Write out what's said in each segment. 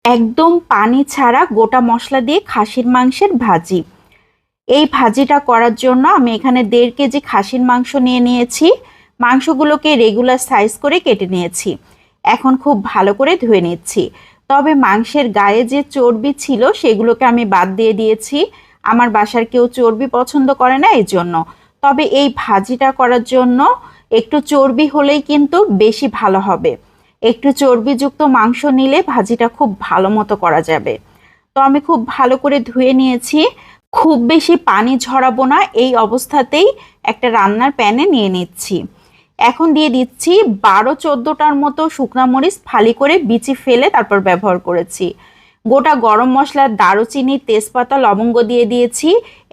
একদম পানি ছাড়া গোটা মশলা দিয়ে খাসির মাংসের ভাজি। এই ভাজিটা করার জন্য আমি এখানে 1.5 কেজি খাসির মাংস নিয়ে নিয়েছি। মাংসগুলোকে রেগুলার সাইজ করে কেটে নিয়েছি। এখন খুব ভালো করে ধুয়ে নিচ্ছি। তবে মাংসের গায়ে যে চর্বি ছিল সেগুলোকে আমি বাদ দিয়ে দিয়েছি। আমার বাসার কেউ চর্বি পছন্দ করে না, এই জন্য। তবে এই ভাজিটা করার জন্য একটু চর্বি হলেই কিন্তু বেশি ভালো হবে। একটু চর্বিযুক্ত মাংস নিলে ভাজিটা খুব ভালো মতো করা যাবে। তো আমি খুব ভালো করে ধুয়ে নিয়েছি। খুব বেশি পানি ঝরাবো না, এই অবস্থাতেই একটা রান্নার প্যানে নিয়ে নিচ্ছি। এখন দিয়ে দিচ্ছি 12-14টার মতো শুকনা মরিচ ফালি করে বিচি ফেলে তারপর ব্যবহার করেছি। গোটা গরম মশলা, দারুচিনি, তেজপাতা, লবঙ্গ দিয়ে দিয়েছি।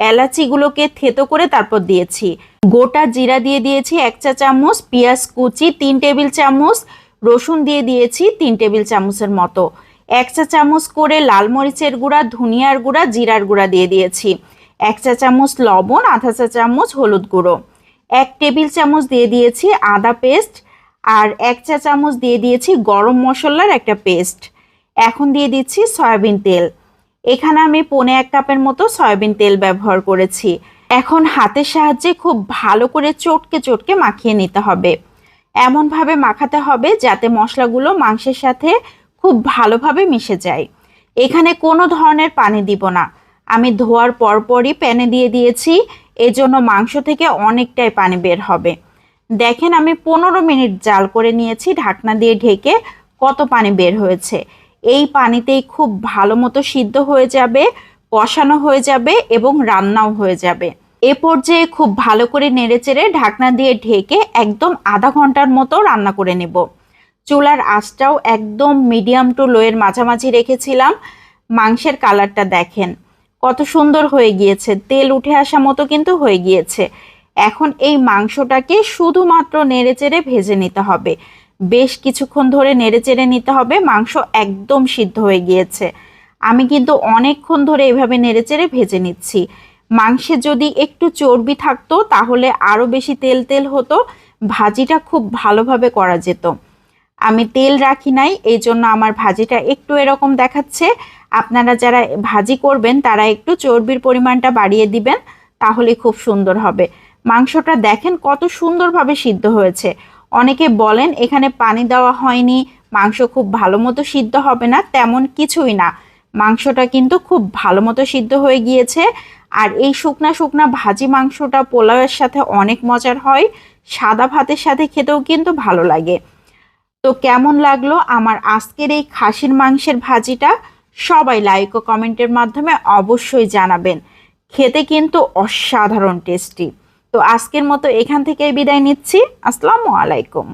এলাচিগুলোকে থেতো করে তারপর দিয়েছি। গোটা জিরা দিয়ে দিয়েছি 1 চা চামচ, পেঁয়াজ কুচি 3 টেবিল চামচ, রসুন দিয়ে দিয়েছি 3 টেবিল চামচের মতো। 1 চা চামচ করে লাল মরিচের গুঁড়া, ধনিয়ার গুঁড়া, জিরার গুঁড়া দিয়ে দিয়েছি। 1 চা চামচ লবণ, আধা চা চামচ হলুদ গুঁড়ো, 1 টেবিল চামচ দিয়ে দিয়েছি আদা পেস্ট, আর 1 চা চামচ দিয়ে দিয়েছি গরম মশলার একটা পেস্ট। এখন দিয়ে দিচ্ছি সয়াবিন তেল। এখানে আমি 1.25 কাপের মতো সয়াবিন তেল ব্যবহার করেছি। এখন হাতের সাহায্যে খুব ভালো করে চটকে চটকে মাখিয়ে নিতে হবে। এমনভাবে মাখাতে হবে যাতে মশলাগুলো মাংসের সাথে খুব ভালোভাবে মিশে যায়। এখানে কোনো ধরনের পানি দিব না। আমি ধোয়ার পরপরই প্যানে দিয়ে দিয়েছি, এজন্য মাংস থেকে অনেকটাই পানি বের হবে। দেখেন আমি 15 মিনিট জাল করে নিয়েছি ঢাকনা দিয়ে ঢেকে। কত পানি বের হয়েছে। এই পানিতেই খুব ভালো মতো সিদ্ধ হয়ে যাবে, কষানো হয়ে যাবে এবং রান্নাও হয়ে যাবে। এ পর্যায়ে খুব ভালো করে নেড়েচেড়ে ঢাকনা দিয়ে ঢেকে একদম আধা ঘন্টার মতো রান্না করে নেব। চুলার আঁচটাও একদম মিডিয়াম টু লোয়ের মাঝামাঝি রেখেছিলাম। মাংসের কালারটা দেখেন কত সুন্দর হয়ে গিয়েছে, তেল উঠে আসা মতো কিন্তু হয়ে গিয়েছে। এখন এই মাংসটাকে শুধুমাত্র নেড়েচেড়ে ভেজে নিতে হবে। বেশ কিছুক্ষণ ধরে নেড়েচেড়ে নিতে হবে। মাংস একদম সিদ্ধ হয়ে গিয়েছে। আমি কিন্তু অনেকক্ষণ ধরে এভাবে নেড়েচেড়ে ভেজে নিচ্ছি। মাংসে যদি একটু চর্বি থাকতো তাহলে আরও বেশি তেল তেল হতো, ভাজিটা খুব ভালোভাবে করা যেত। আমি তেল রাখি নাই, এই জন্য আমার ভাজিটা একটু এরকম দেখাচ্ছে। আপনারা যারা ভাজি করবেন তারা একটু চর্বির পরিমাণটা বাড়িয়ে দিবেন, তাহলে খুব সুন্দর হবে। মাংসটা দেখেন কত সুন্দরভাবে সিদ্ধ হয়েছে। অনেকে বলেন এখানে পানি দেওয়া হয়নি, মাংস খুব ভালো মতো সিদ্ধ হবে না। তেমন কিছুই না, মাংসটা কিন্তু খুব ভালো মতো সিদ্ধ হয়ে গিয়েছে। আর এই শুকনা শুকনা ভাজি মাংসটা পোলাওয়ের সাথে অনেক মজার হয়, সাদা ভাতের সাথে খেতেও কিন্তু ভালো লাগে। তো কেমন লাগলো আমার আজকের এই খাসির মাংসের ভাজিটা? সবাই লাইক ও কমেন্টের মাধ্যমে অবশ্যই জানাবেন। খেতে কিন্তু অসাধারণ টেস্টি। তো আজকের মতো এখান থেকেই বিদায় নিচ্ছি। আসসালামু আলাইকুম।